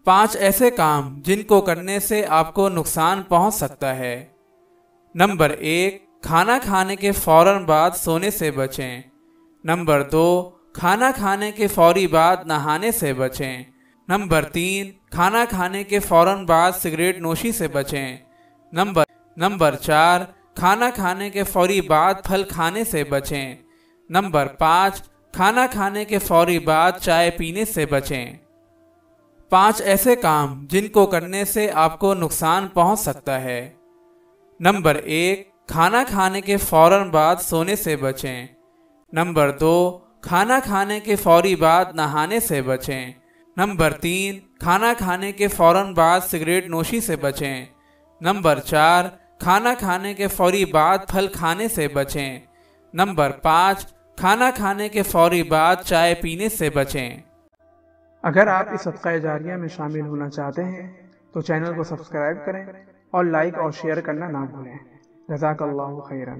5 ایسے کام جن کو کرنے سے آپ کو نقصان پہنچ سکتا ہے۔ نمبر 1، کھانا کھانے کے فوراً بعد سونے سے بچیں۔ نمبر 2، کھانا کھانے کے فوری بعد نہانے سے بچیں۔ نمبر 3، کھانا کھانے کے فوراً بعد سگریٹ نوشی سے بچیں۔ نمبر 4، کھانا کھانے کے فوری بعد پھل کھانے سے بچیں۔ نمبر 5، کھانا کھانے کے فوری بعد چائے پینے سے بچیں۔ 5 ایسے کام جن کو کرنے سے آپ کو نقصان پہنچ سکتا ہے۔ نمبر 1، کھانا کھانے کے فوراً بعد سونے سے بچیں۔ نمبر 2، کھانا کھانے کے فوری بعد نہانے سے بچیں۔ نمبر 3، کھانا کھانے کے فوراً بعد سگریٹ نوشی سے بچیں۔ نمبر 4، کھانا کھانے کے فوری بعد پھل کھانے سے بچیں۔ نمبر 5، کھانا کھانے کے فوری بعد چائے پینے سے بچیں۔ اگر آپ اس صدقہ جاریہ میں شامل ہونا چاہتے ہیں تو چینل کو سبسکرائب کریں اور لائک اور شیئر کرنا نہ بھولیں۔ جزاک اللہ خیرا۔